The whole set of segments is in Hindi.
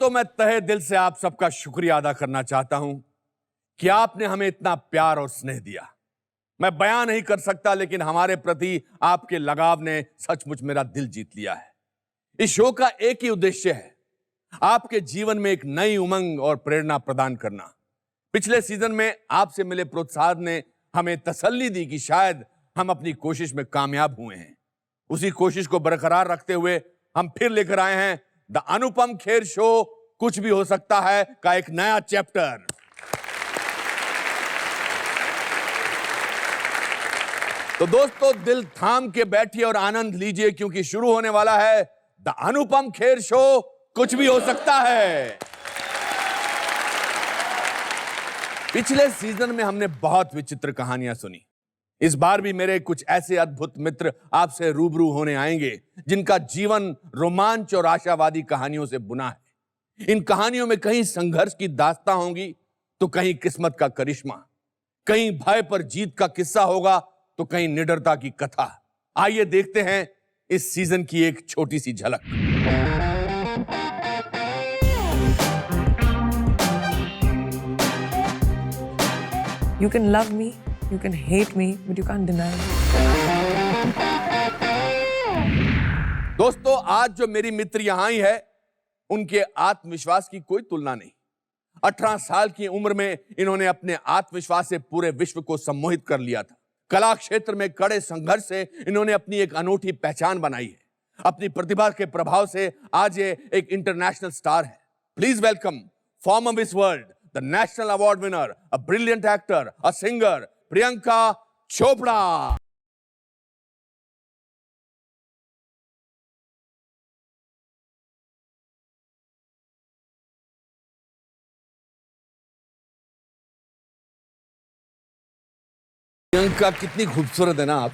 दोस्तों, मैं तहे दिल से आप सबका शुक्रिया अदा करना चाहता हूं कि आपने हमें इतना प्यार और स्नेह दिया। मैं बयान नहीं कर सकता, लेकिन हमारे प्रति आपके लगाव ने सचमुच मेरा दिल जीत लिया है। इस शो का एक ही उद्देश्य है, आपके जीवन में एक नई उमंग और प्रेरणा प्रदान करना। पिछले सीजन में आपसे मिले प्रोत्साहन ने हमें तसल्ली दी कि शायद हम अपनी कोशिश में कामयाब हुए हैं। उसी कोशिश को बरकरार रखते हुए हम फिर लेकर आए हैं द अनुपम खेर शो कुछ भी हो सकता है का एक नया चैप्टर। तो दोस्तों, दिल थाम के बैठिए और आनंद लीजिए, क्योंकि शुरू होने वाला है द अनुपम खेर शो कुछ भी हो सकता है। पिछले सीजन में हमने बहुत विचित्र कहानियां सुनी। इस बार भी मेरे कुछ ऐसे अद्भुत मित्र आपसे रूबरू होने आएंगे जिनका जीवन रोमांच और आशावादी कहानियों से बुना है। इन कहानियों में कहीं संघर्ष की दास्तां होंगी, तो कहीं किस्मत का करिश्मा, कहीं भय पर जीत का किस्सा होगा, तो कहीं निडरता की कथा। आइए देखते हैं इस सीजन की एक छोटी सी झलक। You can love me, you can hate me, but you can't deny me. दोस्तों, आज जो मेरी मित्र यहां आई है, उनके आत्मविश्वास की कोई तुलना नहीं। 18 साल की उम्र में इन्होंने अपने आत्मविश्वास से पूरे विश्व को सम्मोहित कर लिया था। कला क्षेत्र में कड़े संघर्ष से इन्होंने अपनी एक अनूठी पहचान बनाई है। अपनी प्रतिभा के प्रभाव से आज ये एक इंटरनेशनल स्टार है। Please welcome farmer miss world, the national award winner, a brilliant actor, a singer, Priyanka Chopra. Priyanka, कितनी खूबसूरत है ना आप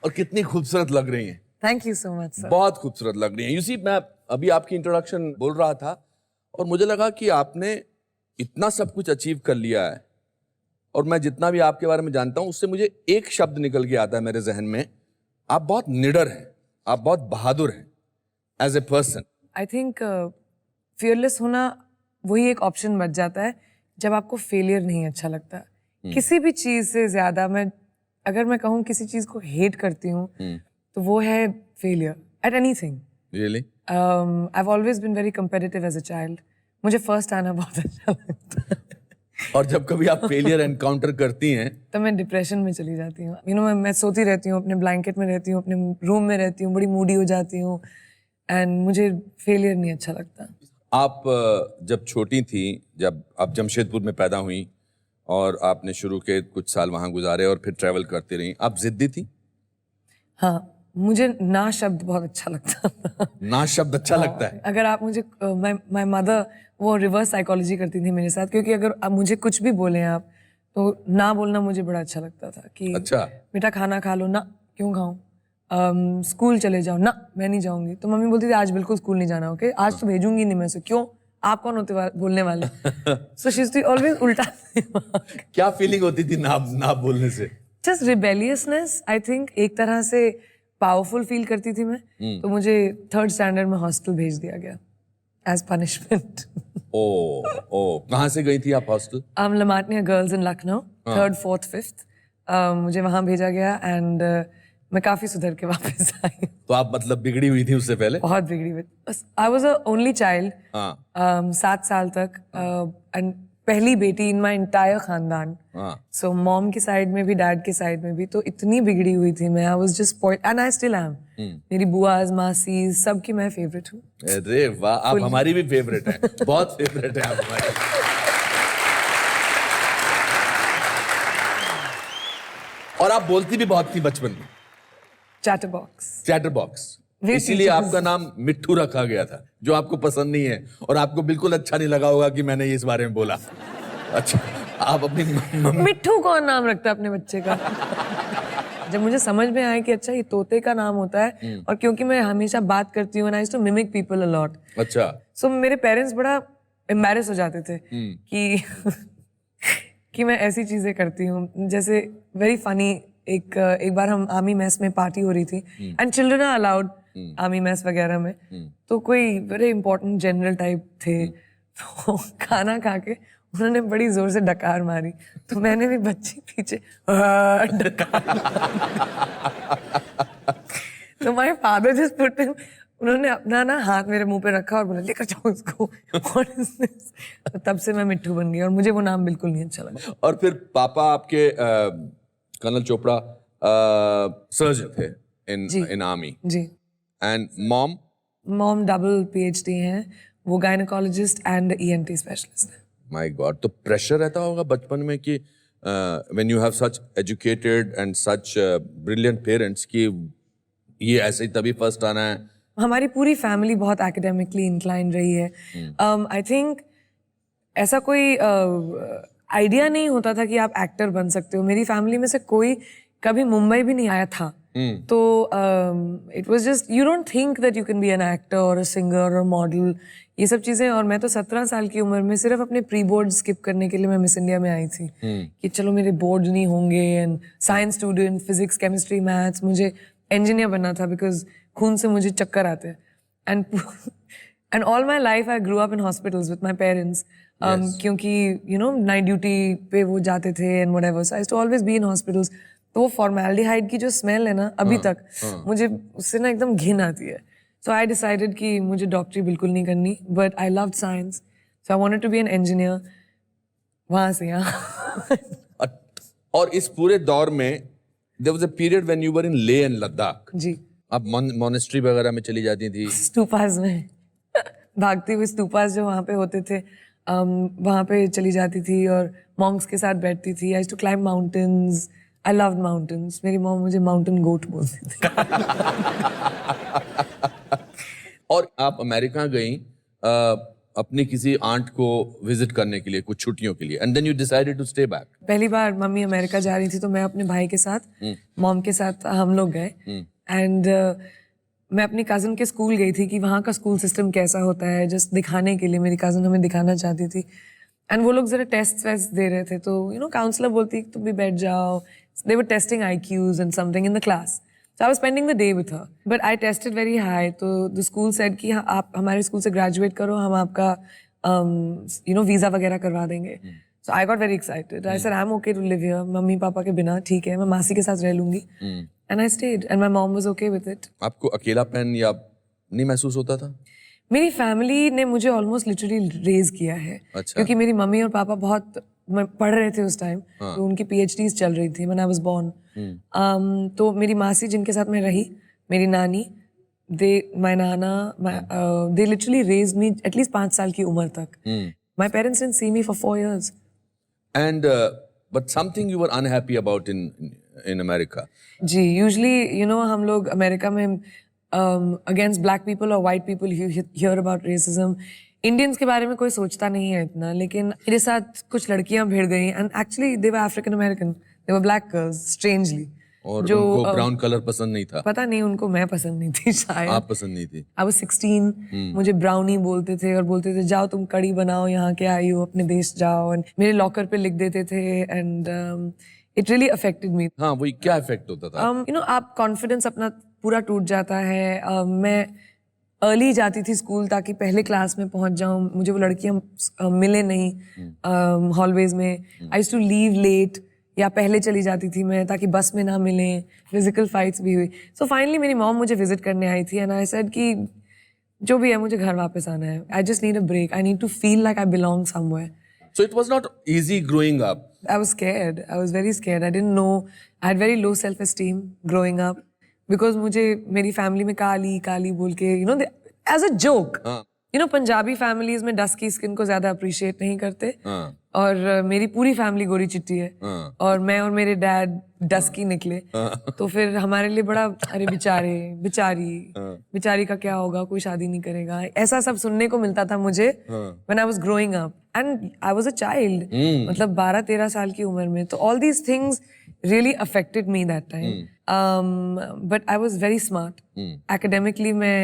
और कितनी खूबसूरत लग रही हैं। Thank you so much, sir. बहुत खूबसूरत लग रही हैं। यूसी, मैं अभी आपकी इंट्रोडक्शन बोल रहा था और मुझे लगा कि आपने इतना सब कुछ अचीव कर लिया है, और मैं जितना भी आपके बारे में जानता हूं उससे मुझे एक शब्द निकल के आता है मेरे जहन में, आप बहुत निडर हैं, आप बहुत बहादुर हैं as a person. I think fearless होना वही एक ऑप्शन बच जाता है जब आपको फेलियर नहीं अच्छा लगता। किसी भी चीज से ज्यादा अगर मैं कहूँ किसी चीज को हेट करती हूँ तो वो है failure eight anything. Really? I've always been very competitive as a child. मुझे फर्स्ट आना बहुत अच्छा लगता है। और जब कभी आप फेलियर एनकाउंटर करती हैं तो मैं डिप्रेशन में चली जाती हूँ। मैं सोती रहती हूँ, अपने ब्लैंकेट में रहती हूँ, अपने रूम में रहती हूँ, बड़ी मूडी हो जाती हूँ, एंड मुझे फेलियर नहीं अच्छा लगता। आप जब छोटी थी, जब आप जमशेदपुर में पैदा हुई और आपने शुरू के कुछ साल वहां गुजारे और फिर ट्रैवल करती रही, आप जिद्दी थी? हाँ, मुझे ना शब्द बहुत अच्छा लगता था। ना शब्द अच्छा लगता है? अगर आप मुझे माय मदर वो रिवर्स साइकोलॉजी करती थी मेरे साथ, क्योंकि अगर आप मुझे कुछ भी बोले आप तो ना बोलना मुझे बड़ा अच्छा लगता था कि अच्छा। बेटा खाना खा लो। ना, क्यों खाऊं? स्कूल चले जाओ। ना, मैं नहीं जाऊंगी। तो मम्मी बोलती थी आज बिल्कुल स्कूल नहीं जाना, ओके? आज तो भेजूंगी नहीं मैं से। क्यों? आप कौन होते बोलने वाले? सो शी इज ऑलवेज उल्टा। क्या फीलिंग होती थी ना बोलने से? Just rebelliousness, I think. एक तरह से पावरफुल फील करती थी मैं। तो मुझे 3rd स्टैंडर्ड में हॉस्टल भेज दिया गया एज पनिशमेंट। ओ, कहाँ से गई थी आप hostel? लमाटनिया girls in Lucknow, 3rd, 4th, 5th। मुझे वहां भेजा गया एंड मैं काफी सुधर के वापस आई। तो आप मतलब बिगड़ी हुई थी उससे पहले? बहुत बिगड़ी हुई। I was a only child 7 साल तक, एंड पहली बेटी इन माई इंटायर खानदान। सो मॉम की साइड में भी, डैड की साइड में भी, तो इतनी बिगड़ी हुई थी मैं। I was just spoiled and I still am. मेरी बुआज, मासी, सबकी मैं फेवरेट हूँ। अरे वाह, आप हमारी भी फेवरेट हैं। बहुत फेवरेट है आप हमारी। और आप बोलती भी बहुत थी बचपन में। चैटरबॉक्स। चैटरबॉक्स, इसीलिए आपका नाम मिट्ठू रखा गया था, जो आपको पसंद नहीं है और आपको बिल्कुल अच्छा नहीं लगा होगा कि मैंने इस बारे में बोला। अच्छा, आप अपनी मिट्ठू कौन नाम रखता है अपने बच्चे का? जब मुझे समझ में आया कि अच्छा ये तोते का नाम होता है, और क्योंकि मैं हमेशा बात करती हूँ, I used to mimic people a lot. अच्छा। सो मेरे पेरेंट्स बड़ा एम्बैरेस हो जाते थे कि कि मैं ऐसी चीजें करती हूँ। जैसे वेरी फनी, एक बार हम आर्मी मेस में पार्टी हो रही थी and children are allowed army mess वगैरह में, तो कोई वेरी इंपॉर्टेंट जनरल टाइप थे, तो खाना खा के उन्होंने बड़ी जोर से डकार मारी, तो मैंने भी बच्ची पीछे डकार तो my father just put him, उन्होंने अपना ना हाथ मेरे मुंह पे रखा और बोला लेकर जाओ इसको। What is this? तो तब से मैं मिट्ठू बन गई और मुझे वो नाम बिल्कुल नहीं अच्छा लगा। और फिर पापा आपके कर्नल चोपड़ा सर्जन थे इन आर्मी, जी। And mom mom double PhD हैं, वो गायनेकोलॉजिस्ट एंड ENT स्पेशलिस्ट है। माय गॉड, तो प्रेशर रहता होगा बचपन में कि when you have such educated and such brilliant parents कि ये ऐसे ही तभी फर्स्ट आना है। हमारी पूरी फैमिली बहुत एकेडमिकली इंक्लाइन रही है। आई थिंक ऐसा कोई आइडिया नहीं होता था कि आप एक्टर बन सकते हो। मेरी फैमिली में से कोई कभी मुंबई भी नहीं आया था, तो it was just you don't think that you can be an actor और अ सिंगर और मॉडल, ये सब चीज़ें। और मैं तो 17 साल की उम्र में सिर्फ अपने प्री बोर्ड स्किप करने के लिए मैं मिस इंडिया में आई थी कि चलो मेरे बोर्ड नहीं होंगे, and science student, physics, chemistry, maths, मुझे इंजीनियर बनना था बिकॉज खून से मुझे चक्कर आते हैं। And all my life I grow up in hospitals with my parents, क्योंकि यू नो नाइट ड्यूटी पे वो जाते थे and whatever, so I used to always be in hospitals. तो वो फॉर्मेल्डिहाइड की जो स्मेल है ना अभी तक, मुझे उससे ना एकदम घिन आती है। सो आई डिसाइडेड कि मुझे डॉक्टरी बिल्कुल नहीं करनी, but I loved science, so I wanted to be an engineer. वहाँ से यहाँ और इस पूरे दौर में there was a period when you were in Leh and Ladakh. जी। आप मॉनेस्ट्री वगैरह में चली जाती थी? स्तूपास में भागती हुई स्तूपास जो वहाँ पे होते थे, वहाँ पे चली जाती थी और मॉन्क्स के साथ बैठती थी। I used to climb mountains, I loved mountains. मेरी मॉम मुझे माउंटेन गोट बोलती थी। और आप अमेरिका गई अपनी किसी आंट को विजिट करने के लिए कुछ छुट्टियों के लिए, and then you decided to stay back. पहली बार मम्मी अमेरिका जा रही थी तो मैं अपने भाई के साथ, मॉम के साथ हम लोग गए, एंड मैं अपनी कज़न के स्कूल गई थी कि वहाँ का स्कूल सिस्टम कैसा होता है, जस्ट दिखाने के लिए। मेरी कज़न हमें दिखाना चाहती थी, एंड वो लोग जरा टेस्ट वेस्ट दे रहे थे, तो यू नो काउंसलर बोलती तुम भी बैठ जाओ। दे वर testing IQs and something in the class. So I was spending the day with her, but I tested very high. तो the school said कि आप हमारे स्कूल से ग्रेजुएट करो, हम आपका वीज़ा वगैरह करवा देंगे। So I got very excited. I said I'm okay to live here. Mummy papa के बिना ठीक है, मैं मासी के साथ रह लूंगी। And I stayed, and my mom was okay with it. आपको अकेलापन या नहीं महसूस होता था? मेरी फैमिली ने मुझे ऑलमोस्ट लिटरली रेज किया है। अच्छा। क्योंकि मेरी मम्मी और पापा बहुत पढ़ रहे थे उस टाइम, तो उनकी PhDs चल रही थी when I was born. तो मेरी मासी जिनके साथ मैं रही, मेरी नानी, my nana, they literally raised me at least 5 साल की उम्र तक. My parents didn't see me for 4 years. And but something you were unhappy about in America. Ji, usually you know हम लोग अमेरिका में against black people or white people you hear about racism. Indians के बारे में कोई सोचता नहीं है इतना, लेकिन मेरे साथ कुछ लड़कियां भिड़ गई, and actually they were African American, they were black girls, strangely. और उनको ब्राउन कलर पसंद नहीं था? पता नहीं, उनको मैं पसंद नहीं थी शायद। आप पसंद नहीं थी? I was 16, मुझे ब्राउनी बोलते थे और बोलते थे जाओ तुम कड़ी बनाओ, यहाँ के आई हो, अपने देश जाओ, and मेरे लॉकर पे लिख देते थे, and it really affected me. हाँ, वही क्या इफेक्ट होता था? you know, आप कॉन्फिडेंस अपना पूरा टूट जाता है। मैं अर्ली जाती थी स्कूल ताकि पहले क्लास में पहुंच जाऊं, मुझे वो लड़कियां मिले नहीं हॉलवेज में। I used to leave late, या पहले चली जाती थी मैं ताकि बस में ना मिलें। फिजिकल फाइट्स भी हुई। सो फाइनली मेरी मॉम मुझे विजिट करने आई थी, एंड आई सेड कि जो भी है मुझे घर वापस आना है। I just need a break, I need to feel like I belong somewhere. So it was not easy growing up. I was scared. I was very scared. I didn't know. I had very low self-esteem growing up because मुझे मेरी फैमिली में काली काली बोल के you know as a joke. You know Punjabi families में डस्की स्किन को ज्यादा अप्रिशिएट नहीं करते, और मेरी पूरी फैमिली गोरी चिट्टी है, और मैं और मेरे डैड डस्की निकले, तो फिर हमारे लिए बड़ा अरे बेचारे बेचारी का क्या होगा, कोई शादी नहीं करेगा, ऐसा सब सुनने को मिलता था मुझे when I was growing up, and I was a child. मतलब 12-13 साल की उम्र में, तो all these things really affected me that time. But I was very smart. Academically मैं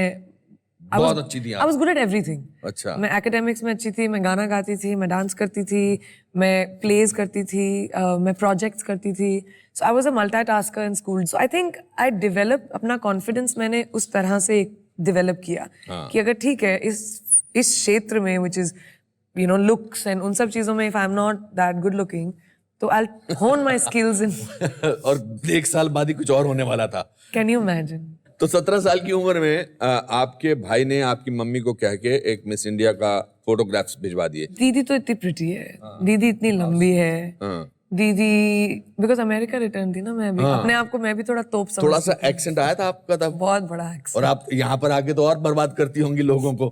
बहुत अच्छी थी आई आप। Was good at everything. अच्छा। मैं एकेडमिक्स में अच्छी थी, मैं गाना गाती थी, मैं डांस करती थी, मैं प्लेज करती थी, मैं प्रोजेक्ट्स करती थी। So I was a multitasker in school. So I think I develop अपना कॉन्फिडेंस मैंने उस तरह से डेवलप किया कि अगर ठीक है इस क्षेत्र में which is you know looks and उन सब चीजों में if I am not that good looking तो आई होन माई स्किल्स इन। और 1 साल बाद ही कुछ और होने वाला था। Can you imagine? तो 17 साल की उम्र में आपके भाई ने आपकी मम्मी को कह के एक मिस इंडिया का फोटोग्राफ्स भिजवा दिए। दीदी तो इतनी प्रिटी है, दीदी इतनी लंबी है, दीदी बिकॉज अमेरिका रिटर्न थी ना मैं भी, अपने आप को मैं भी थोड़ा तोप समझती थोड़ा सा एक्सेंट आया था आपका तब? बहुत बड़ा accent। और आप यहाँ पर आके तो और बर्बाद करती होंगी लोगों को।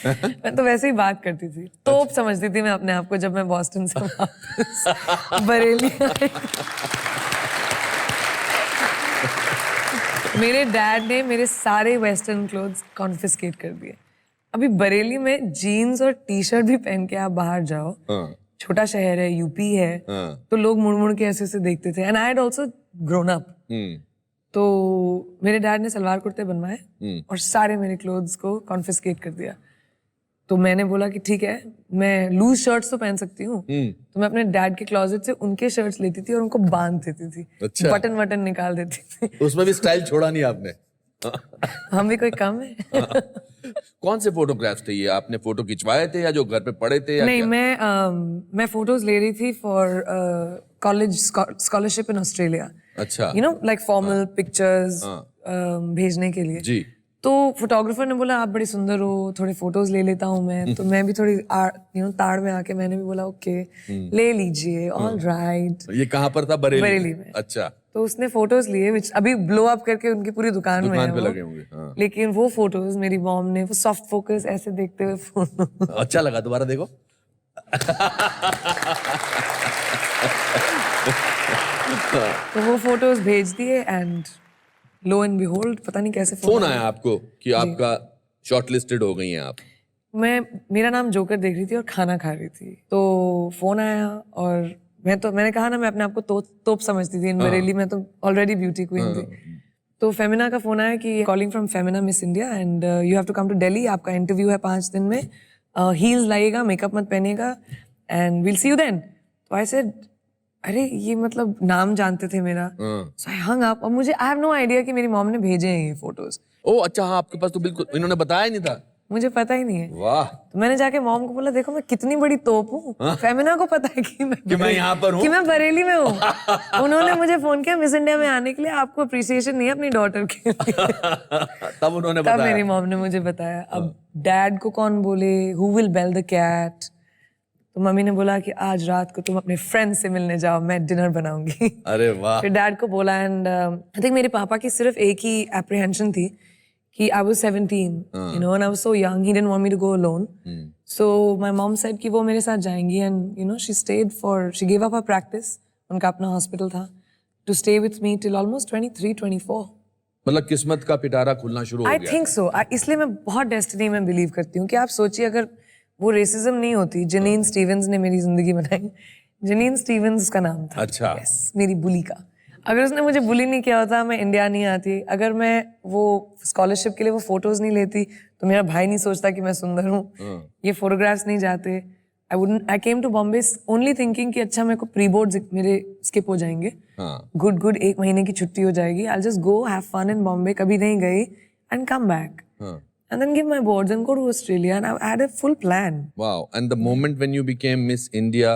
मैं तो वैसे ही बात करती थी, तोप समझती थी मैं अपने आप को जब मैं बॉस्टन से वापस बरेली आई। मेरे डैड ने मेरे सारे वेस्टर्न क्लोथ्स कॉन्फिस्केट कर दिए। अभी बरेली में जीन्स और टी शर्ट भी पहन के आप बाहर जाओ, छोटा शहर है, यूपी है, तो लोग मुड़ मुड़ के ऐसे ऐसे देखते थे। And I had also grown up. तो मेरे डैड ने सलवार कुर्ते बनवाए और सारे मेरे क्लोथ्स को कॉन्फिस्केट कर दिया। तो मैंने बोला कि ठीक है, मैं लूज शर्ट्स तो पहन सकती हूँ, तो मैं अपने डैड के क्लोजेट से उनके शर्ट्स लेती थी और उनको बांध देती थी। अच्छा। बटन वटन निकाल देती थी। उसमें भी स्टाइल छोड़ा नहीं आपने? हम भी कोई कम है? कौन से फोटोग्राफ्स थे ये? आपने फोटो खिंचवाए थे या जो घर पे पड़े थे या नहीं, क्या? मैं फोटोज ले रही थी for college scholarship in Australia. अच्छा। You know like formal pictures भेजने के लिए। जी। तो फोटोग्राफर ने बोला आप बड़ी सुंदर हो, थोड़े फोटोज ले लेता हूँ मैं। तो मैं भी थोड़ी ताड़ में आके मैंने भी बोला ओके ले लीजिए, ऑल राइट। ये कहाँ पर था? बरेली? बरेली में। अच्छा। तो उसने फोटोज लिए विच अभी ब्लो अप करके उनकी पूरी दुकान में है पे वो। लगे होंगे। हाँ। लेकिन वो फोटोज मेरी मॉम ने वो सॉफ्ट फोकस ऐसे देखते हुए फोटो अच्छा लगा? दोबारा देखो। तो वो फोटोज भेज दिए एंड लो एंड बिहोल्ड पता नहीं कैसे फोन आया आपको कि आपका शॉर्टलिस्टेड हो गई हैं आप? मेरा नाम जोकर देख रही थी और खाना खा रही थी, तो फोन आया और मैंने कहा ना मैं अपने आप को तोप समझती थी इन बरेली में, तो ऑलरेडी ब्यूटी क्वीन थी। तो फेमिना का फोन आया कि calling from Femina Miss India and you have to come to Delhi, आपका इंटरव्यू है 5 दिन में, हील्स लाइएगा, मेकअप मत पहनेगा and will see you then. तो आई सेड अरे ये मतलब नाम जानते थे मेरा। सो आई हंग अप। और मुझे आई हैव नो आइडिया कि मेरी मॉम ने भेजे हैं ये फोटोज। ओह अच्छा, हाँ आपके पास तो बिल्कुल इन्होंने बताया ही नहीं था। मुझे पता ही नहीं है। वाह। तो मैंने जाके मॉम को बोला देखो मैं कितनी बड़ी तोप हूँ, फेमिना को पता है कि मैं यहाँ पर हूँ, कि मैं बरेली में हूँ। उन्होंने मुझे फोन किया मिस इंडिया में आने के लिए, आपको अप्रिसिएशन नहीं है अपनी डॉटर के लिए। तब उन्होंने तब बताया? मेरी मॉम ने मुझे बताया। अब डैड को कौन बोले, who will bell the cat. तो मम्मी ने बोला कि आज रात को तुम अपने फ्रेंड से मिलने जाओ, मैं डिनर बनाऊंगी। अरे वाह। फिर डैड को बोला एंड आई थिंक मेरे पापा की सिर्फ एक ही एप्रीहेंशन थी कि I was 17, you know, and I was so young. He didn't want me to go alone. So my mom said कि वो मेरे साथ जाएंगी and you know she stayed she gave up her practice. उनका अपना हॉस्पिटल था to stay with me till almost 23, 24. मतलब किस्मत का पिटारा खुलना शुरू हो I गया। think so. इसलिए मैं बहुत डेस्टिनी में बिलीव करती हूँ कि आप सोचिए अगर वो रेसिज्म नहीं होती, जनीन स्टीवंस ने मेरी जिंदगी बनाई। जनीन स्टीवंस का नाम था। अच्छा। Yes, मेरी बुली का। अगर उसने मुझे बुली नहीं किया होता मैं इंडिया नहीं आती। अगर मैं वो स्कॉलरशिप के लिए वो फोटोज नहीं लेती तो मेरा भाई नहीं सोचता कि मैं सुंदर हूँ। ये फोटोग्राफ्स नहीं जाते। I came to Bombay only thinking कि अच्छा मेरे को प्री बोर्ड मेरे स्किप हो जाएंगे, गुड 1 महीने की छुट्टी हो जाएगी, I just go have fun in Bombay, कभी नहीं गई and come back and then give my boards and go to Australia, and I had a full plan. Wow. And the moment when you became Miss India,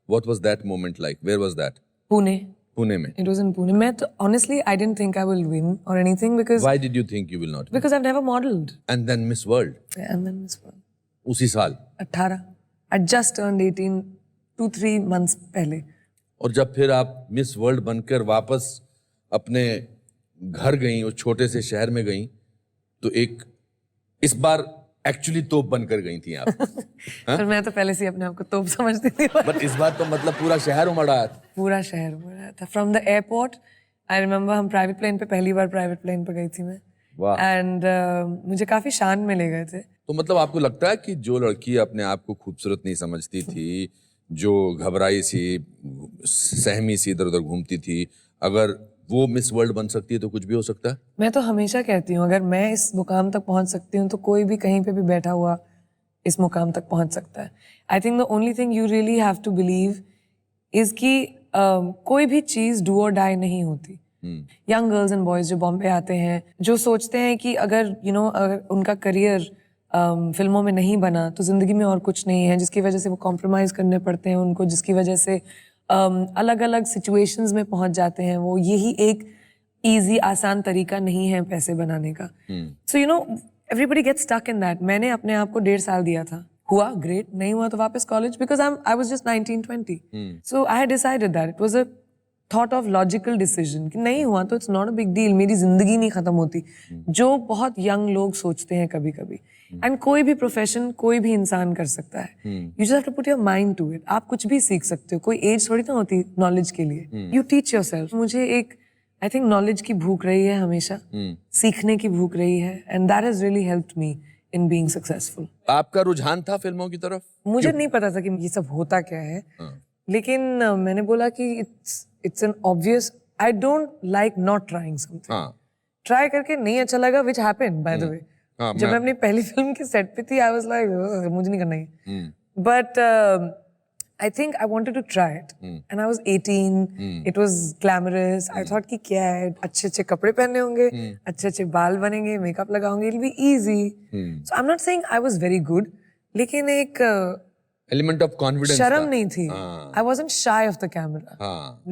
what was that moment like? Where was that? Pune. Pune mein. It was in Pune. Honestly, I didn't think I will win or anything because Why did you think you will not win? because I've never modeled. And then Miss World. Yeah, and then Miss World. उसी साल 18. I just turned 18 2-3 months पहले. और जब फिर आप मिस वर्ल्ड बनकर वापस अपने घर गई, उस छोटे से शहर में गई, तो एक इस बार एक्चुअली तोप बनकर गई थी आप। पर मैं तो पहले से अपने आप को तोप समझती थी। बट इस बार तो मतलब पूरा शहर उमड़ आया था। पूरा शहर उमड़ आया था। From the airport I remember हम प्राइवेट प्लेन पे पहली बार प्राइवेट प्लेन पे गई थी मैं। वाह। एंड मुझे काफी शान में ले गए थे। तो मतलब आपको लगता है कि जो लड़की अपने आप को खूबसूरत नहीं समझती थी, जो घबराई सी सहमी सी इधर उधर घूमती थी, अगर वो मिस वर्ल्ड बन सकती है तो कुछ भी हो सकता है। मैं तो हमेशा कहती हूँ अगर मैं इस मुकाम तक पहुंच सकती हूँ तो कोई भी कहीं पे भी बैठा हुआ इस मुकाम तक पहुंच सकता है। I think the only thing you really have to believe is कि कोई भी चीज डू और डाई नहीं होती। यंग गर्ल्स एंड बॉयज जो बॉम्बे आते हैं जो सोचते हैं कि अगर अगर उनका करियर फिल्मों में नहीं बना तो जिंदगी में और कुछ नहीं है, जिसकी वजह से वो कॉम्प्रोमाइज करने पड़ते हैं उनको, जिसकी वजह से अलग अलग सिचुएशंस में पहुंच जाते हैं वो। यही एक इजी आसान तरीका नहीं है पैसे बनाने का। So everybody gets stuck in that. मैंने अपने आप को 1.5 साल दिया था, हुआ ग्रेट, नहीं हुआ तो वापस college, because I was just 19-20। So I had decided that it was a thought of logical decision कि नहीं हुआ तो it's not a big deal, मेरी जिंदगी नहीं खत्म होती, जो बहुत यंग लोग सोचते हैं कभी कभी। एंड कोई भी प्रोफेशन कोई भी इंसान कर सकता है, you just have to put your mind to it. आप कुछ भी सीख सकते हो, कोई एज थोड़ी ना होती नॉलेज के लिए, यू टीच योरसेल्फ। मुझे एक आई थिंक नॉलेज की भूख रही है हमेशा, सीखने की भूख रही है, and that has really helped me in being successful. आपका रुझान था फिल्मों की तरफ? मुझे नहीं पता था कि ये सब होता क्या है, लेकिन मैंने बोला कि it's an obvious, I don't like not trying something. Try करके नहीं अच्छा लगा, which happened by the way. जब मैं अपनी पहली फिल्म के सेट पे थी आई वाज लाइक मुझे नहीं करना है, but I think I wanted to try it, and I was 18. It was glamorous. I thought कि क्या है, अच्छे कपड़े पहनने होंगे, अच्छे बाल बनेंगे, makeup लगाऊंगे, it'll be easy. So I'm not saying I was very good, लेकिन एक element of confidence शर्म था। नहीं थी। I wasn't shy of the camera.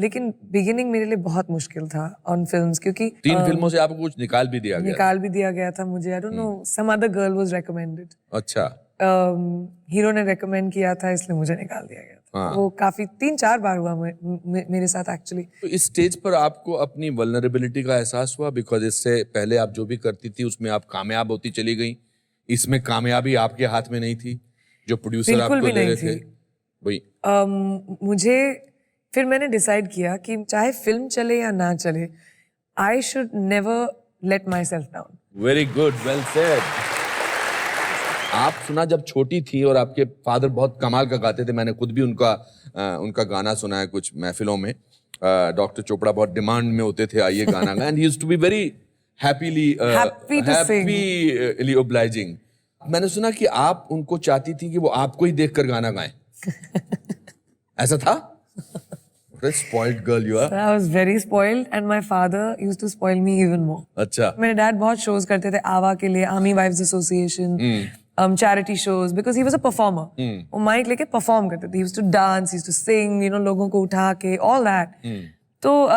लेकिन beginning मेरे लिए बहुत मुश्किल था on films, क्योंकि 3 फिल्मों से आपको कुछ निकाल भी दिया गया था मुझे। I don't know, some other girl was recommended. अच्छा। हीरो ने रेकमेंड किया था इसलिए मुझे निकाल दिया गया था। वो काफी 3-4 बार हुआ मेरे साथ एक्चुअली। तो इस स्टेज पर आपको अपनी वल्नरेबिलिटी का एहसास हुआ? बिकॉज इससे पहले आप जो भी करती थी उसमें आप कामयाब होती चली गई, इसमें कामयाबी आपके हाथ में नहीं थी, जो प्रोड्यूसर आपको दे रहे थे वही। मुझे फिर मैंने डिसाइड किया कि चाहे फिल्म चले या ना चले, I should never let my self down. Very good, well said. आप सुना जब छोटी थी और आपके फादर बहुत कमाल का गाते थे, मैंने खुद भी उनका गाना सुना है कुछ महफिलों में। डॉक्टर चोपड़ा बहुत डिमांड में होते थे, आइए गाना गाएं, and he used to be very happily obliging. मैंने सुना कि आप उनको चाहती थी कि वो आपको ही देखकर गाना गाएं। ऐसा था? What a spoiled girl you are. I was very spoiled and my father used to spoil me even more. अच्छा। मेरे डैड बहुत शोज करते थे आवा के लिए, army wives association, charity shows, because he was a performer. वो माइक लेके परफॉर्म करते थे, he used to dance, he used to sing, लोगों को उठा के, ऑल दैट। तो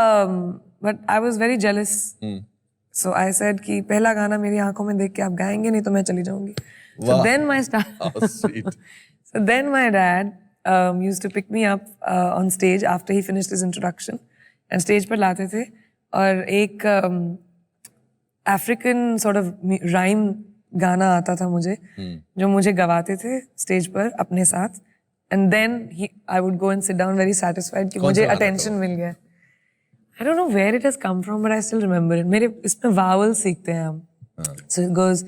but I was very jealous, so I said कि पहला गाना मेरी आंखों में देख के आप गाएंगे नहीं तो मैं चली जाऊंगी। So then my dad used to pick me up on stage after he finished his introduction, and stage पर लाते थे और एक African sort of rhyme गाना आता था मुझे, जो मुझे गवाते थे स्टेज पर अपने साथ, and then I would go and sit down very satisfied कि मुझे attention मिल गया। I don't know where it has come from, but I still remember it. मेरे इसमें vowel सीखते हैं हम। So it goes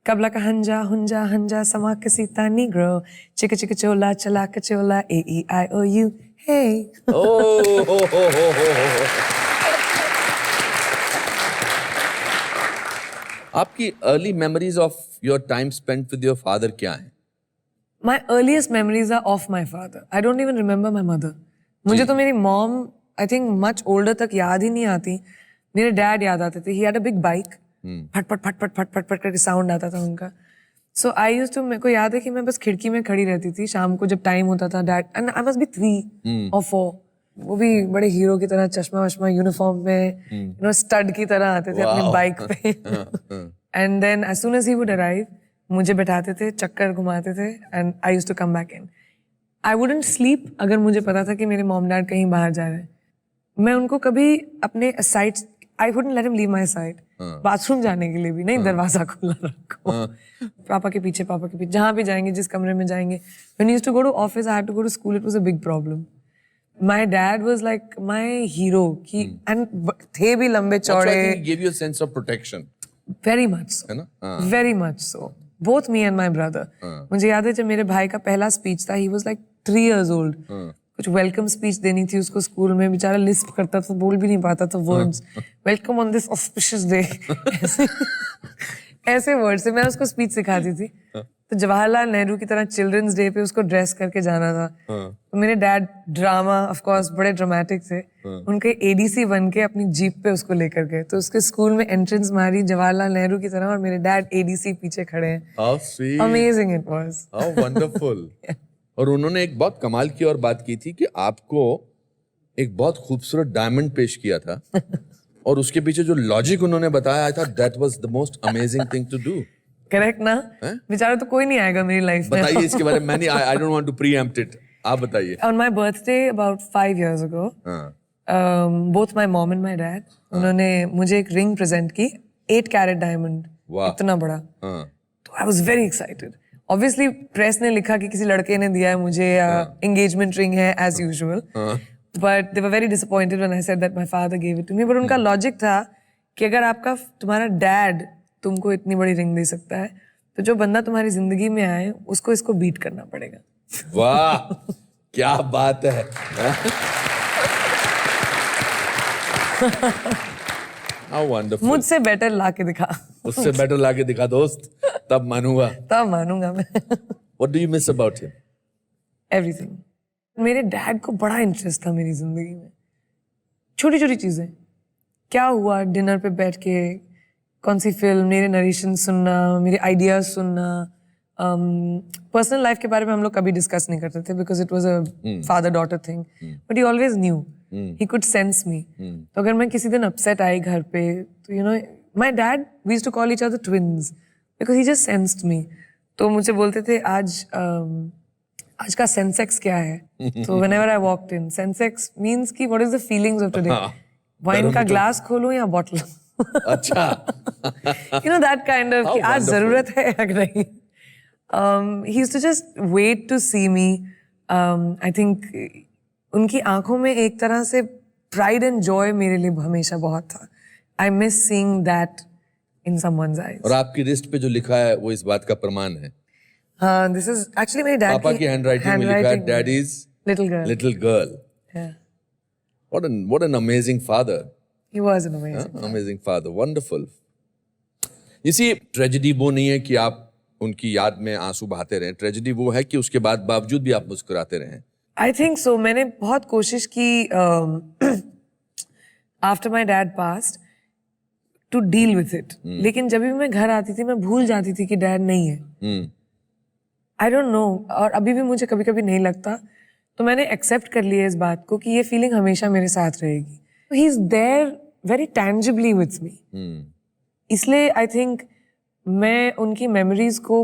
Kabla ka hanja, hunja, hanja, sama kasita negro, chicka chicka chola, chala kachola, A-E-I-O-U, hey. आपकी early memories of your time spent with your father क्या हैं? My earliest memories are of my father. I don't even remember my mother. मुझे तो मेरी mom, I think much older तक याद ही नहीं आती। मेरे dad याद आते थे। He had a big bike. फट फट फट फट फट फट फट करके साउंड आता था उनका। सो आई यूज्ड टू, मेरे को याद है कि मैं बस खिड़की में खड़ी रहती थी शाम को जब टाइम होता था। Dad and I must be 3 or 4, वो भी बड़े हीरो की तरह चश्मा वश्मा यूनिफॉर्म में, स्टड की तरह आते थे अपनी बाइक पे। And then as soon as he would arrive, मुझे बैठाते थे, चक्कर घुमाते थे, and I used to come back in. I wouldn't sleep अगर मुझे पता था कि मेरे मॉम डैड कहीं बाहर जा रहे हैं। मैं उनको कभी अपने side, I wouldn't let him leave my side. Bathroom जाने के लिए भी नहीं, दरवाजा खुला रखो। पापा के पीछे, जहाँ भी जाएंगे, जिस कमरे में जाएंगे। When I used to go to office, I had to go to school. It was a big problem. My dad was like my hero. And थे भी लंबे चौड़े। He gave you a sense of protection. Very much so. है ना? Very much so. Both me and my brother. मुझे याद है जब मेरे भाई का पहला स्पीच था, he was like 3 years old. कुछ वेलकम स्पीच देनी थी उसको स्कूल में, बेचारा लिस्प करता था, बोल भी नहीं पाता था words, welcome on this auspicious day, ऐसे वर्ड से मैं उसको स्पीच सिखाती थी। तो जवाहरलाल नेहरू की तरह चिल्ड्रंस डे पे उसको ड्रेस करके जाना था। तो मेरे डैड ड्रामा, ऑफ कोर्स बड़े ड्रामेटिक थे, उनके एडीसी बन के अपनी जीप पे उसको लेकर गए। तो उसके स्कूल में एंट्रेंस मारी जवाहरलाल नेहरू की तरह, और मेरे डैड एडीसी पीछे खड़े हैं। How sweet. Amazing it was. How wonderful. और उन्होंने एक बहुत कमाल की और बात की थी कि आपको एक बहुत खूबसूरत डायमंड पेश किया था और उसके पीछे जो लॉजिक उन्होंने बताया, I thought that was the most amazing thing to do. Correct ना? बेचारा तो कोई नहीं आएगा मेरी लाइफ में। बताइए इसके बारे में। मैंने I don't want to preempt it, आप बताइए। On my birthday about 5 years ago, both my mom and my dad, उन्होंने मुझे एक रिंग प्रेजेंट की, 8 कैरेट डायमंड, इतना बड़ा। तो I was very excited. Obviously press ने लिखा कि किसी लड़के ने दिया है मुझे, एंगेजमेंट रिंग है as usual. But they were very disappointed when I said that my father gave it to me. But उनका लॉजिक था कि अगर तुम्हारा डैड तुमको इतनी बड़ी रिंग दे सकता है, तो जो बंदा तुम्हारी जिंदगी में आए उसको इसको बीट करना पड़ेगा। वाह, क्या बात है। How wonderful. मुझसे बेटर ला के दिखा। उससे बेटर लाके दिखा दोस्त, तब मानूंगा। तब मानूंगा मैं। What do you miss about him? Everything. मेरे डैड को बड़ा इंटरेस्ट था मेरी जिंदगी में, छोटी छोटी चीजें, क्या हुआ डिनर पे बैठ के, कौन सी फिल्म, मेरे नरेशन सुनना, मेरे आइडियाज सुनना। पर्सनल लाइफ के बारे में हम लोग कभी डिस्कस नहीं करते थे because it was a father daughter thing, but he always knew, he could sense me. तो अगर मैं किसी दिन अपसेट आई घर पे, तो you know my dad, we used to call each other twins because he just sensed me. तो मुझे बोलते थे आज का सेंसेक्स क्या है? तो whenever I walked in, Sensex means कि what is the feelings of today, wine का ग्लास खोलूं या बॉटल। अच्छा। You know that kind of, How कि आज wonderful. जरूरत है या नहीं। He used to just wait to see me. I think उनकी आंखों में एक तरह से pride and joy मेरे लिए हमेशा बहुत था। I miss seeing that in someone's eyes. और आपकी रिस्ट पे जो लिखा है वो इस बात का प्रमाण है। हाँ, this is actually मेरे डैड पापा की हैंडराइटिंग में लिखा है, daddies little girl. Little girl. Yeah, What an amazing father. he was an amazing. Amazing father, wonderful. You see, tragedy वो नहीं है कि आप उनकी याद में आंसू बहाते रहें, ट्रेजेडी वो है कि उसके बावजूद भी आप मुस्कुराते रहें। I think so. मैंने बहुत कोशिश की after my dad passed to deal with it. लेकिन जब भी मैं घर आती थी मैं भूल जाती थी कि डैड नहीं है। I don't know, और अभी भी मुझे कभी कभी नहीं लगता। तो मैंने एक्सेप्ट कर लिया इस बात को कि ये फीलिंग हमेशा मेरे साथ रहेगी। He is there very tangibly with me. इसलिए आई थिंक मैं उनकी मेमोरीज को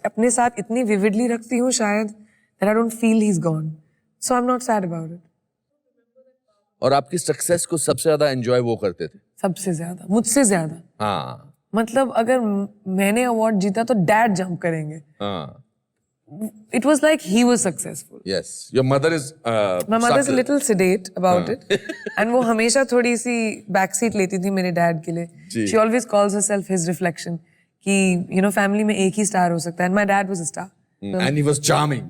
अपने साथ इतनी विविडली रखती हूँ शायद that I don't feel he's gone. So I'm not sad about it. और आपकी सक्सेस को सबसे ज्यादा एंजॉय वो करते थे? सबसे ज्यादा, मुझसे ज्यादा। हाँ। मतलब अगर मैंने अवार्ड जीता तो डैड जंप करेंगे। हाँ। It was like he was successful. Yes. Your mother is My mother's a little sedate about it. And वो हमेशा थोड़ी सी बैक सीट लेती थी मेरे डैड के लिए। She always calls herself his reflection. कि you know फैमिली में एक ही स्टार हो सकता है। And my dad was a star. And he was charming.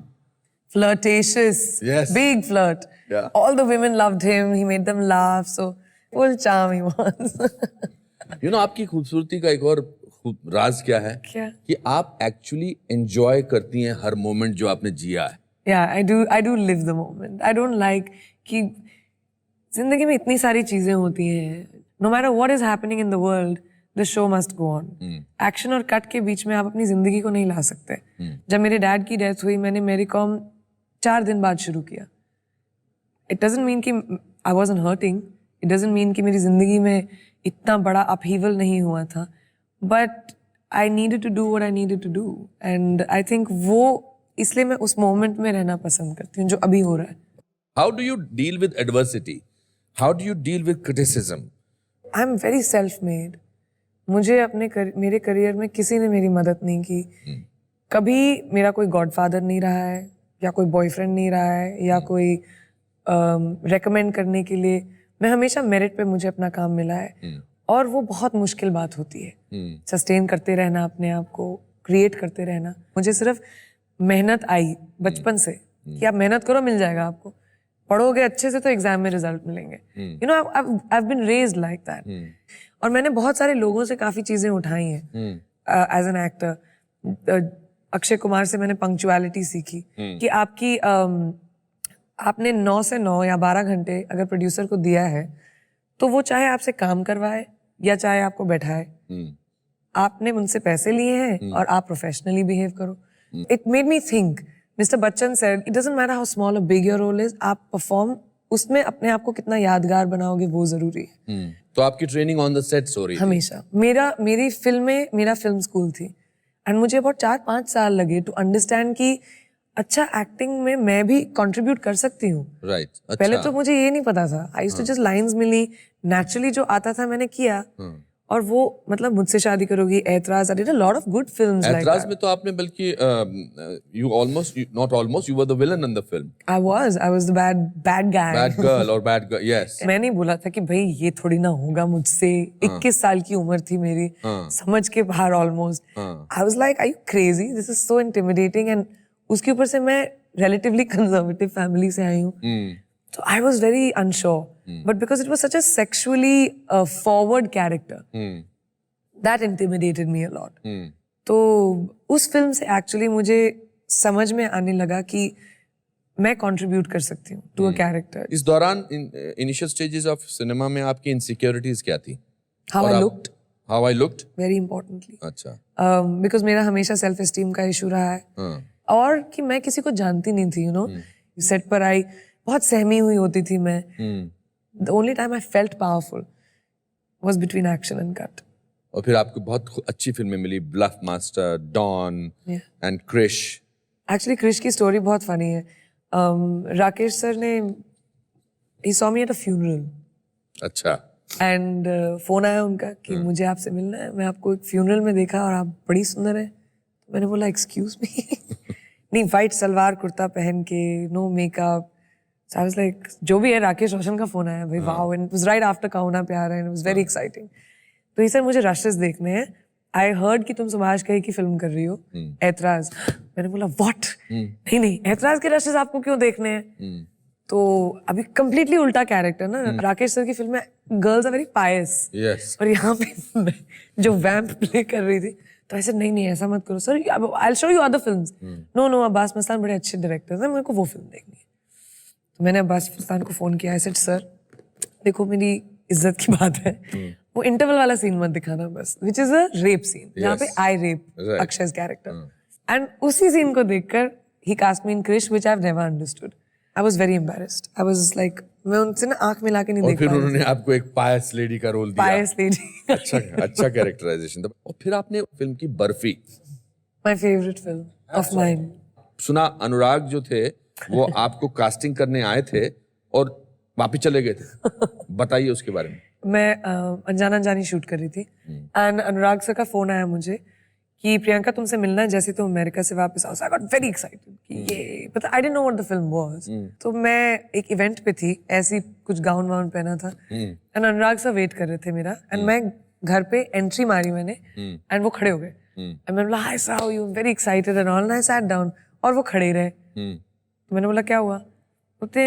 Flirtatious. Yes. Big flirt. Yeah. All the women loved him. He made them laugh. So full charm he was. You know, आपकी खूबसूरती का एक और राज क्या है? क्या? कि आप एक्चुअली एंजॉय करती हैं हर मोमेंट जो आपने जिया है। Yeah, I do live the moment. I don't like कि जिंदगी में इतनी सारी चीजें होती हैं। No matter what is happening in the world, the show must go on. Action और कट के बीच में आप अपनी जिंदगी को नहीं ला सकते। जब मेरे डैड की डेथ हुई, मैंने मेरी कॉम 4 दिन बाद शुरू किया। It doesn't mean कि I wasn't hurting. It doesn't mean कि मेरी जिंदगी में इतना बड़ा upheaval नहीं हुआ था। But I needed to do what I needed to do. And I think वो इसलिए मैं उस मोमेंट में रहना पसंद करती हूँ जो अभी हो रहा है। How do you deal with adversity? How do you deal with criticism? I'm very self-made. मुझे मेरे करियर में किसी ने मेरी मदद नहीं की। कभी मेरा कोई गॉडफादर नहीं रहा है, या कोई बॉयफ्रेंड नहीं रहा है, या कोई रेकमेंड करने के लिए। मैं हमेशा मेरिट पे मुझे अपना काम मिला है। और वो बहुत मुश्किल बात होती है, सस्टेन करते रहना अपने आप को, क्रिएट करते रहना। मुझे सिर्फ मेहनत आई बचपन से कि आप मेहनत करो मिल जाएगा आपको, पढ़ोगे अच्छे से तो एग्जाम में रिजल्ट मिलेंगे. You know I have been raised like that. और मैंने बहुत सारे लोगों से काफी चीजें उठाई हैं as an actor. Akshay Kumar से मैंने पंक्चुअलिटी सीखी कि आपकी आपने 9 से 9 या 12 घंटे अगर प्रोड्यूसर को दिया है तो वो चाहे आपसे काम करवाए या चाहे आपको बैठाए, आपने उनसे पैसे लिए हैं और आप प्रोफेशनली बिहेव करो. It made me think. Mister Bachchan said it doesn't matter how small और बिग योर रोल इज, आप परफॉर्म उसमें अपने आप को कितना यादगार बनाओगे वो जरूरी है. तो आपकी ट्रेनिंग ऑन द सेट्स हो रही थी? हमेशा. मेरी फिल्में मेरा फिल्म स्कूल थी एंड मुझे बहुत 4-5 साल लगे टू अंडरस्टैंड कि अच्छा एक्टिंग में मैं भी कंट्रीब्यूट कर सकती हूँ. राइट. अच्छा. पहले तो मुझे ये नहीं पता था. I used to just lines मिली नेचुरली जो आता था मैंने किया. और वो मतलब मुझसे शादी करोगी, ऐतराज, I did a lot of good films like ऐतराज में तो आपने बल्कि you not almost you were the villain in the film. I was the bad guy. Bad girl or bad girl, yes. मैंने बोला था कि भाई ये थोड़ी ना होगा मुझसे. 21 साल की उम्र थी मेरी, समझ के बाहर almost. I was like, are you crazy? This is so intimidating. And उसके ऊपर से मैं relatively conservative family से आई हूँ. So I was very unsure. But because it was such a sexually forward character, that intimidated me a lot. तो उस फिल्म से एक्चुअली मुझे समझ में आने लगा कि मैं कंट्रीब्यूट कर सकती हूँ टू अ कैरेक्टर. इस दौरान इनिशियल स्टेजेस ऑफ सिनेमा में आपकी इनसिक्योरिटीज क्या थी? How I looked. How I looked? Very importantly. अच्छा. Because मेरा हमेशा सेल्फ एस्टीम का इशू रहा है. और कि मैं किसी को जानती नहीं थी, यू नो. सेट पर आई, बहुत सहमी हुई होती थी मैं. The only time I felt powerful was between action and cut. और फिर आपको बहुत अच्छी फिल्में मिली, bluff master, Don and Krish. Actually Krish की स्टोरी बहुत फनी है. राकेश सर ने he saw me at a funeral. अच्छा. एंड फोन आया उनका कि मुझे आपसे मिलना है, मैं आपको एक फ्यूनरल में देखा और आप बड़ी सुंदर है. तो मैंने बोला एक्सक्यूज मी. नहीं, वाइट सलवार कुर्ता पहन के, no makeup. So I was like, जो भी है, राकेश रोशन का फोन आया भाई. Wow. And it was right after कहो ना प्यार है, and it was very exciting. तो ये सर मुझे रशेस देखने हैं. आई हर्ड कि तुम सुभाष कही की फिल्म कर रही हो, ऐतराज. मैंने बोला व्हाट? नहीं, ऐतराज के रशेस आपको क्यों देखने हैं? तो अभी कंप्लीटली उल्टा कैरेक्टर ना. राकेश सर की फिल्म में girls are very pious. Yes. और यहाँ पे मैं जो वैम्प प्ले कर रही थी, तो ऐसे नहीं ऐसा मत करो sir, I will show you other films. No Abbas Mastan बड़े अच्छे डायरेक्टर्स हैं, मेरे को वो फिल्म देखनी है. तो मैंने अब्बास मस्तान को फोन किया. आई सेड सर देखो मेरी इज्जत की बात है, वो इंटरवल वाला सीन मत दिखाना बस, which is a rape scene, जहाँ पे I rape Akshay's character. And उसी सीन को देखकर ही cast me in Krish, which I have never understood. I was very embarrassed. I was like, मैं उनसे ना आंख मिला के नहीं देख पा रही. और फिर उन्होंने आपको एक पायस लेडी का रोल दिया. पायस लेडी. अच्छा कैरेक्टराइजेशन था. और फिर आपने फिल्म की barfi, my favourite film of mine. सुना अनुराग जो थे वो आपको कास्टिंग करने आए थे और वापस चले गए थे. बताइए उसके बारे में. मैं अनजाना अनजानी शूट कर रही थी एंड अनुराग सर का फोन आया मुझे कि प्रियंका तुमसे मिलना है जैसे तुम अमेरिका से वापस आओ. आई गॉट वेरी एक्साइटेड कि ये, but I didn't know what the film was. तो मैं एक इवेंट पे थी, ऐसी कुछ गाउन वाउन पहना था एंड अनुराग सर वेट कर रहे थे मेरा. एंड मैं घर पे एंट्री मारी मैंने एंड वो खड़े हो गए. एंड मैंने बोला hi sir, how you, very excited and all. I sat down और वो खड़े रहे. तो मैंने बोला क्या हुआ? बोलते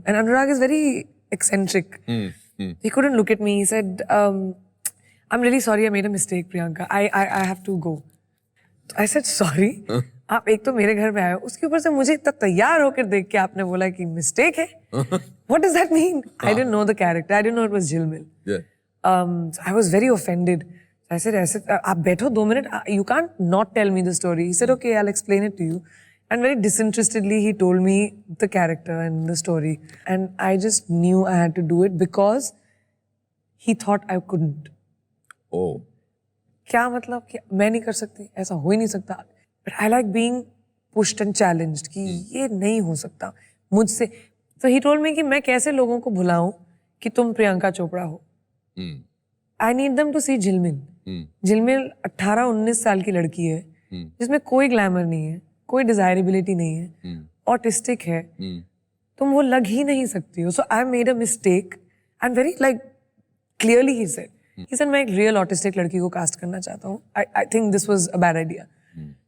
and Anurag is very eccentric. He couldn't look at me. He said, I'm really sorry, I made a mistake, Priyanka. I have to go. So I said, sorry? आप एक तो मेरे घर पे आए हो, उसके ऊपर से मुझे इतना तैयार होकर देख के आपने बोला कि मिस्टेक है. What does that mean? I didn't know the character. I didn't know it was Jilmil. Yeah. So I was very offended. I said, आप बैठो 2 minute. You can't not tell me the story. He said, okay, I'll explain it to you. And very disinterestedly, he told me the character and the story. And I just knew I had to do it because he thought I couldn't. Oh. क्या मतलब कि मैं नहीं कर सकती, ऐसा हो ही नहीं सकता. But I like being pushed and challenged कि ये नहीं हो सकता मुझसे. So he told me कि मैं कैसे लोगों को भुलाऊं कि तुम प्रियंका चोपड़ा हो. I need them to see Jilmil. Jilmil 18-19 साल की लड़की है जिसमें कोई ग्लैमर नहीं है, कोई डिजायरेबिलिटी नहीं है, ऑटिस्टिक है. तुम वो लग ही नहीं सकती हो. So I made a mistake and very like clearly he said मैं एक रियल ऑटिस्टिक लड़की को कास्ट करना चाहता हूँ. I think this was a bad idea.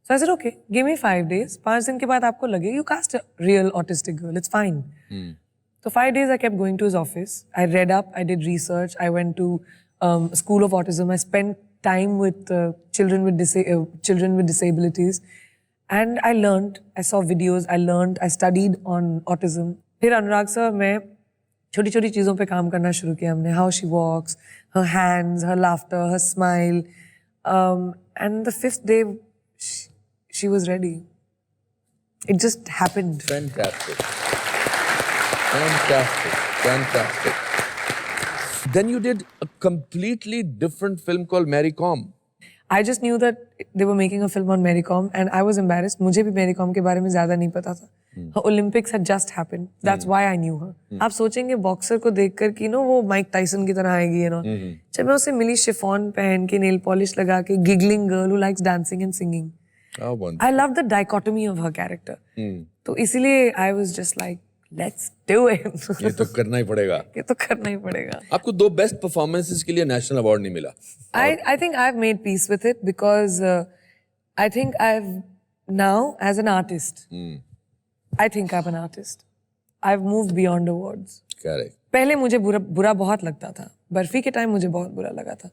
So I said, okay, give me 5 days. 5 दिन के बाद आपको लगे, you cast a real autistic girl, it's fine. So 5 days I kept going to his office. I read up, I did research, I went to a school of autism. I spent time with children with disabilities. And I learned, I saw videos, I learned, I studied on autism. फिर अनुराग सर मैं छोटी छोटी चीज़ों पे काम करना शुरू किया हमने. How she walks, her hands, her laughter, her smile. And the 5th day, she was ready. It just happened. Fantastic. Fantastic. Fantastic. Then you did a completely different film called Mary Kom. I just knew that they were making a film on Mary Kom and I was embarrassed. मुझे भी Mary Kom के बारे में ज़्यादा नहीं पता था. Her Olympics had just happened. That's why I knew her. आप सोचेंगे बॉक्सर को देखकर कि वो माइक टाइसन की तरह आएगी जब मैं उससे मिली शिफॉन पहन के नेल पॉलिश लगा के giggling girl who likes dancing and singing. I loved the dichotomy of her character. तो इसीलिए I was just like, let's do it. ये तो करना ही पड़ेगा. ये तो करना ही पड़ेगा. आपको 2 बेस्ट परफॉर्मेंसेस के लिए नेशनल अवार्ड नहीं मिला. I think I've made peace with it because I think I've now as an artist. I think I'm an artist. I've moved beyond awards. Correct. पहले मुझे बुरा बहुत लगता था. बर्फी के टाइम मुझे बहुत बुरा लगा था.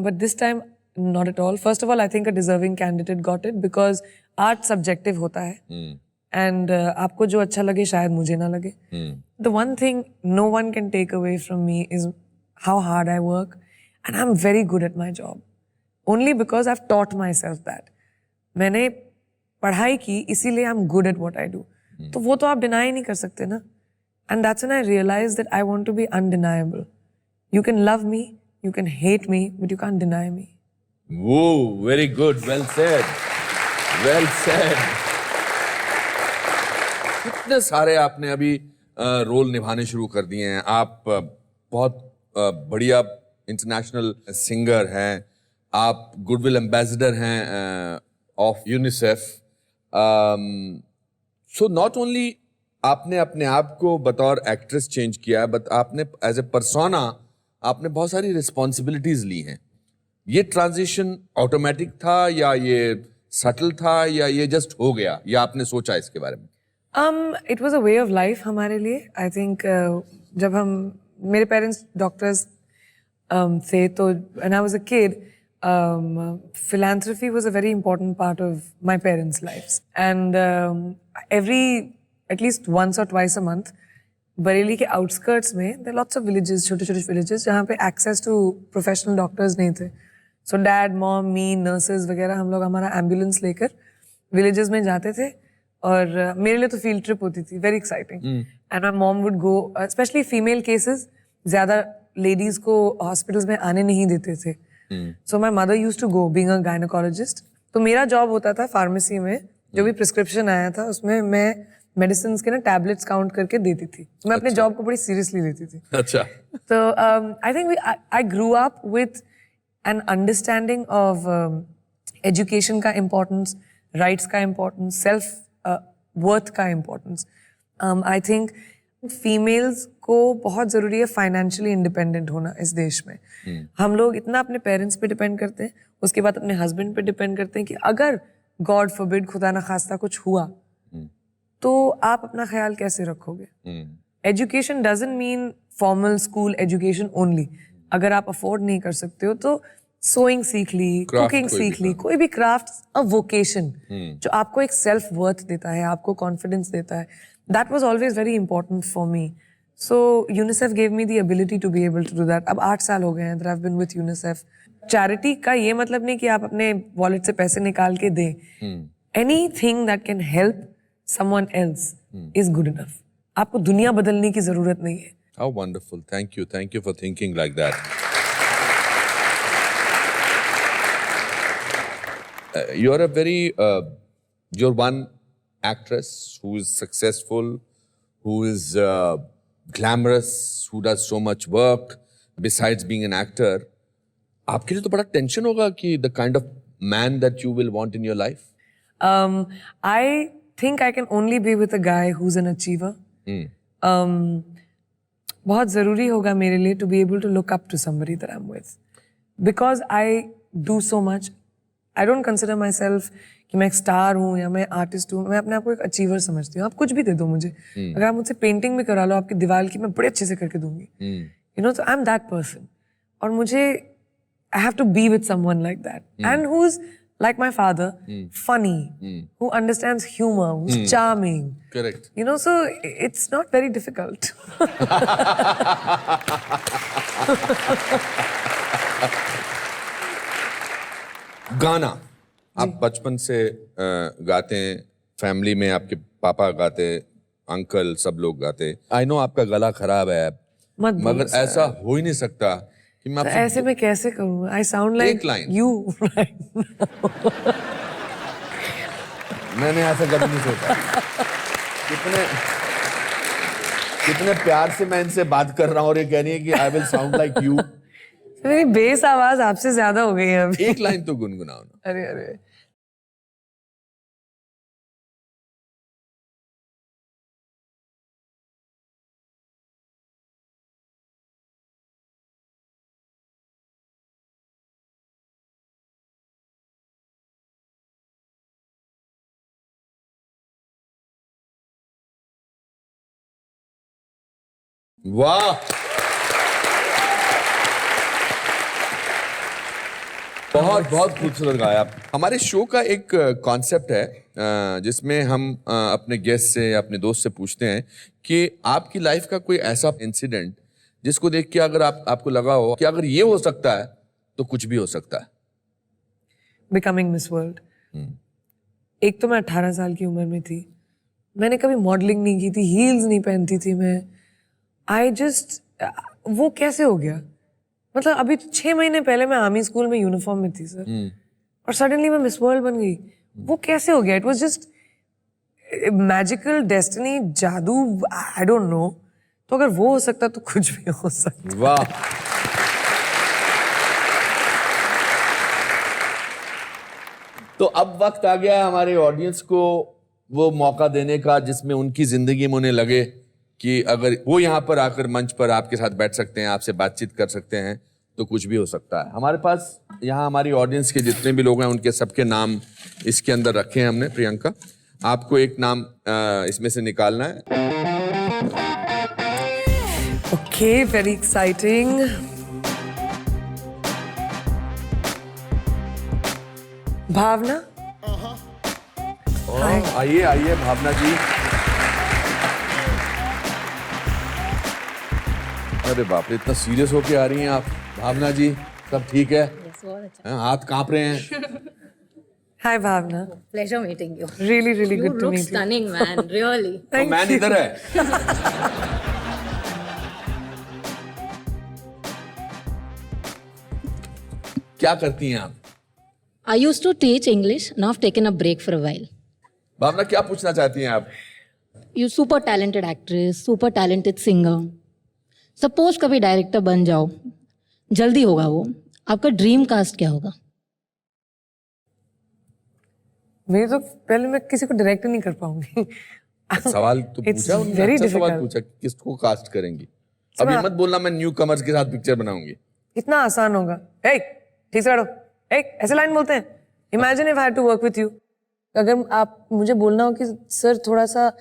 But this time not at all. First of all, I think a deserving candidate got it because art subjective होता है. And आपको जो अच्छा लगे शायद मुझे ना लगे. The one thing no one can take away from me is how hard I work. And I'm very good at my job. Only because I've taught myself that. मैंने पढ़ाई की इसीलिए I'm good at what I do. तो वो तो आप deny नहीं कर सकते ना. And that's when I realized that I want to be undeniable. You can love me, you can hate me, but you can't deny me. Whoa, very good. Well said. Well said. कितने सारे आपने अभी रोल निभाने शुरू कर दिए हैं. आप बहुत बढ़िया इंटरनेशनल सिंगर हैं. आप गुडविल एम्बेसडर हैं of UNICEF. So not only आपने अपने आप को बतौर एक्ट्रेस चेंज किया है, बट आपने एज ए पर्सोना आपने बहुत सारी रिस्पॉन्सिबिलिटीज ली हैं. ये ट्रांजिशन ऑटोमेटिक था या ये सटल था या ये जस्ट हो गया या आपने सोचा इसके बारे में? It was a way of life हमारे लिए. I think जब मेरे पेरेंट्स डॉक्टर्स थे तो when I was a kid, philanthropy was a very important part of my parents' lives. And at least once or twice a month, Bareilly के outskirts में there are lots of villages, छोटे-छोटे villages जहाँ पे access to professional doctors नहीं थे. So dad, mom, me, nurses वगैरह हम लोग हमारा ambulance लेकर villages में जाते थे. और मेरे लिए तो फील्ड ट्रिप होती थी, very exciting. And my mom would go, specially female cases ज़्यादा लेडीज को हॉस्पिटल्स में आने नहीं देते थे. So my mother used to go being a gynaecologist. तो मेरा जॉब होता था फार्मेसी में, जो भी प्रिस्क्रिप्शन आया था उसमें मैं मेडिसिन के टैबलेट्स काउंट करके देती थी. मैं अपने जॉब को बड़ी सीरियसली लेती थी. अच्छा. तो आई think I grew up with an understanding of education का इम्पोर्टेंस, राइट्स का इम्पोर्टेंस, सेल्फ वर्थ का इम्पोर्टेंस. आई थिंक फीमेल्स को बहुत ज़रूरी है फाइनेंशियली इंडिपेंडेंट होना इस देश में. हम लोग इतना अपने पेरेंट्स पे डिपेंड करते हैं, उसके बाद अपने हस्बैंड पे डिपेंड करते हैं कि अगर गॉड फॉरबिड खुदा ना खास्ता कुछ हुआ तो आप अपना ख्याल कैसे रखोगे. Education doesn't mean formal school education only. अगर आप अफोर्ड नहीं कर सकते हो तो सोइंग सीख ली, कुकिंग सीख ली, कोई भी क्राफ्ट, अ वोकेशन जो आपको एक सेल्फ वर्थ देता है, आपको कॉन्फिडेंस देता है. That was always very important for me. So UNICEF gave me the ability to be able to do that. अब 8 साल हो गए हैं that I have been with UNICEF. Charity का ये मतलब नहीं कि आप अपने वॉलेट से पैसे निकाल के दें. Anything that can help someone else is good enough. आपको दुनिया बदलने की जरूरत नहीं है. How wonderful. Thank you for thinking like that. You're a very, you're one actress who is successful, who is glamorous, who does so much work besides being an actor. आपके लिए तो बड़ा टेंशन होगा कि the kind of man that you will want in your life. I think I can only be with a guy who's an achiever. बहुत ज़रूरी होगा मेरे लिए to be able to look up to somebody that I'm with. Because I do so much. I don't consider myself कि मैं एक स्टार हूँ या मैं आर्टिस्ट हूँ, मैं अपने आप को एक अचीवर समझती हूँ। आप कुछ भी दे दो मुझे, अगर आप मुझसे पेंटिंग भी करा लो आपकी दीवार की, मैं बड़े अच्छे से करके दूंगी, यू नो। तो आई एम दैट पर्सन, और मुझे I have to be with someone like that, and who is like my father, funny, who understands humor, who's charming. Correct. You know, so it's not very difficult. गाना आप बचपन से गाते हैं, फैमिली में आपके पापा गाते, अंकल सब लोग गाते। आई नो आपका गला खराब है मगर ऐसा हो ही नहीं सकता कि मैं आपसे ऐसे मैं कैसे करूँ? I sound like you right now. मैंने ऐसा कभी नहीं सोचा। कितने प्यार से मैं इनसे बात कर रहा हूँ और ये कह रही है कि I will sound like you. मेरी बेस आवाज आपसे ज्यादा हो गई है अभी। एक लाइन तो गुनगुनाओ ना। अरे अरे वाह, बहुत बहुत खूबसूरत गाया आप। हमारे शो का एक कॉन्सेप्ट है जिसमें हम अपने गेस्ट से या अपने दोस्त से पूछते हैं कि आपकी लाइफ का कोई ऐसा इंसिडेंट जिसको देख के अगर आपको लगा हो कि अगर ये हो सकता है तो कुछ भी हो सकता है। बिकमिंग मिस वर्ल्ड, एक तो मैं 18 साल की उम्र में थी, मैंने कभी मॉडलिंग नहीं की थी, हील्स नहीं पहनती थी मैं। आई जस्ट, वो कैसे हो गया? मतलब अभी 6 महीने पहले मैं आर्मी स्कूल में यूनिफॉर्म में थी सर, और सडनली मैं मिस वर्ल्ड बन गई। वो कैसे हो गया? It was just magical, destiny, जादू, आई डोंट नो। तो अगर वो हो सकता तो कुछ भी हो सकता। वाह, तो अब वक्त आ गया हमारे ऑडियंस को वो मौका देने का जिसमें उनकी जिंदगी में उन्हें लगे कि अगर वो यहाँ पर आकर मंच पर आपके साथ बैठ सकते हैं, आपसे बातचीत कर सकते हैं, तो कुछ भी हो सकता है। हमारे पास यहाँ हमारी ऑडियंस के जितने भी लोग हैं उनके सबके नाम इसके अंदर रखे हैं हमने। प्रियंका, आपको एक नाम इसमें से निकालना है। Okay, very exciting. भावना, आइए आइए भावना जी। अरे बाप रे, इतना सीरियस होके आ रही हैं आप। भावना जी, सब ठीक है? हाथ कांप रहे हैं। हाय भावना, Pleasure meeting you. really really You good to look meet you. stunning, man. Really. तो मैन इधर है। क्या करती हैं आप? I used to teach English. Now I've taken a break for a while. भावना, क्या पूछना चाहती हैं आप? You super talented actress, super talented singer. Suppose कभी डायरेक्टर बन जाओ, जल्दी होगा वो, आपका ड्रीम कास्ट क्या होगा? मेरे तो पहले मैं किसी को डायरेक्ट नहीं कर पाऊंगी। सवाल तो पूछा, उन्होंने very अच्छा सवाल difficult. पूछा कि किसको कास्ट करेंगी। अब ये मत बोलना मैं न्यू कमर्स के साथ पिक्चर बनाऊंगी। इतना आसान होगा? ए, ठीक से बैठो। ए, ऐसे लाइन बोलते हैं। Imagine if I had to work with you. अगर आप मुझे बोलना हो कि सर थोड़ा सा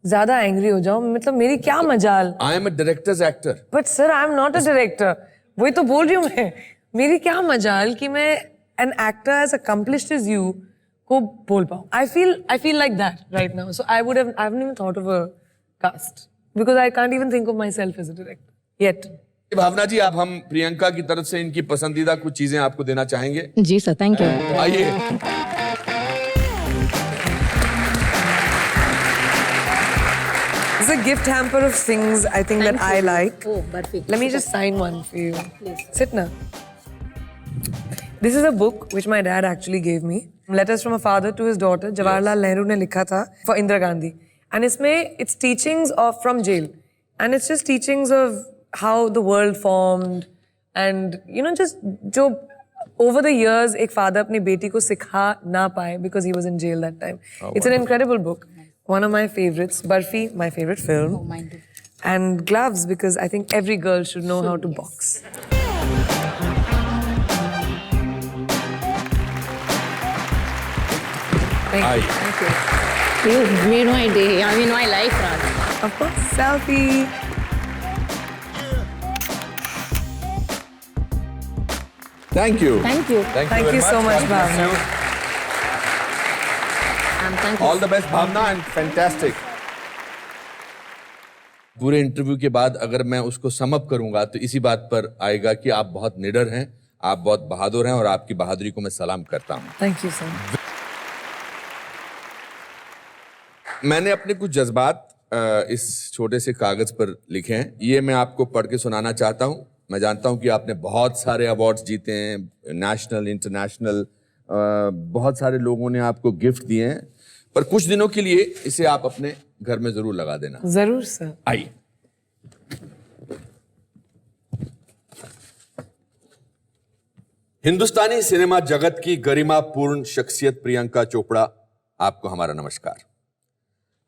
ज्यादा एंग्री हो जाओ, मतलब मेरी क्या मजाल। I am a directors actor. But sir I am not a director. वही तो बोल रही हूँ मैं, मेरी क्या मजाल कि मैं an actor as accomplished as you को बोल पाऊँ। I feel like that right now. So I haven't even thought of a cast because I can't even think of myself as a director yet. Bhavna ji, आप हम प्रियंका की तरफ से इनकी पसंदीदा कुछ चीजें आपको देना चाहेंगे। जी सर, थैंक यू। आइए। It's a gift hamper of things I think that I like. Oh, perfect. Let me just sign one for you. Please. Sit now. This is a book which my dad actually gave me. Letters from a father to his daughter. Jawaharlal Nehru ने लिखा था for Indira Gandhi. And इसमें it's teachings of from jail. And it's just teachings of how the world formed. And you know just जो over the years एक father अपनी बेटी को सिखा ना पाए because he was in jail that time. It's an incredible book. One of my favorites. Barfi, my favorite film. Oh, mine too. And gloves because I think every girl should know how to box. Aye. Thank you. You made my day. I mean, my life, Raj. Of course. Selfie. Thank you. Thank you. Thank Thank very you so much, God bless Bhavna. you. And thank you. All the best, Bhavna, and fantastic. पूरे इंटरव्यू के बाद अगर मैं उसको समअप करूंगा तो इसी बात पर आएगा कि आप बहुत निडर हैं, आप बहुत बहादुर हैं और आपकी बहादुरी को मैं सलाम करता हूं। Thank you, sir. मैंने अपने कुछ जज्बात इस छोटे से कागज पर लिखे हैं, ये मैं आपको पढ़ के सुनाना चाहता हूं। मैं जानता हूं कि आपने बहुत सारे अवार्ड्स जीते हैं, नेशनल, इंटरनेशनल, बहुत सारे लोगों ने आपको गिफ्ट दिए हैं, पर कुछ दिनों के लिए इसे आप अपने घर में जरूर लगा देना। जरूर सर। आइए। हिंदुस्तानी सिनेमा जगत की गरिमापूर्ण शख्सियत प्रियंका चोपड़ा, आपको हमारा नमस्कार।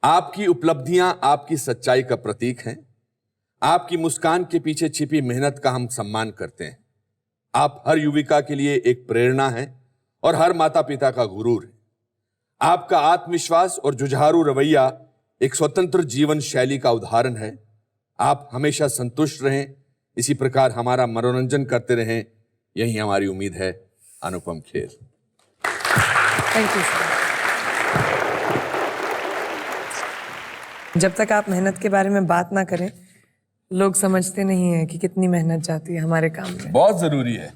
आपकी उपलब्धियां आपकी सच्चाई का प्रतीक हैं। आपकी मुस्कान के पीछे छिपी मेहनत का हम सम्मान करते हैं। आप हर युविका के लिए एक प्रेरणा हैं और हर माता पिता का गुरूर है। आपका आत्मविश्वास और जुझारू रवैया एक स्वतंत्र जीवन शैली का उदाहरण है। आप हमेशा संतुष्ट रहें, इसी प्रकार हमारा मनोरंजन करते रहें, यही हमारी उम्मीद है। Anupam Kher. Thank you sir. जब तक आप मेहनत के बारे में बात ना करें, लोग समझते नहीं है कि कितनी मेहनत जाती है हमारे काम में। बहुत जरूरी है।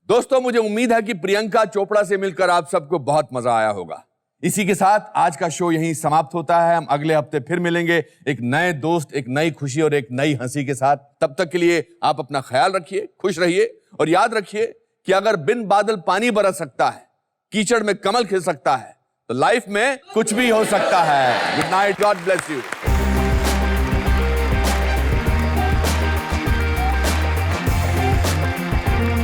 दोस्तों, मुझे उम्मीद है कि प्रियंका चोपड़ा से मिलकर आप सबको बहुत मजा आया होगा। इसी के साथ आज का शो यहीं समाप्त होता है। हम अगले हफ्ते फिर मिलेंगे एक नए दोस्त, एक नई खुशी और एक नई हंसी के साथ। तब तक के लिए आप अपना ख्याल रखिए, खुश रहिए और याद रखिए कि अगर बिन बादल पानी बरस सकता है, कीचड़ में कमल खिल सकता है, तो लाइफ में कुछ भी हो सकता है। Good night, God bless you.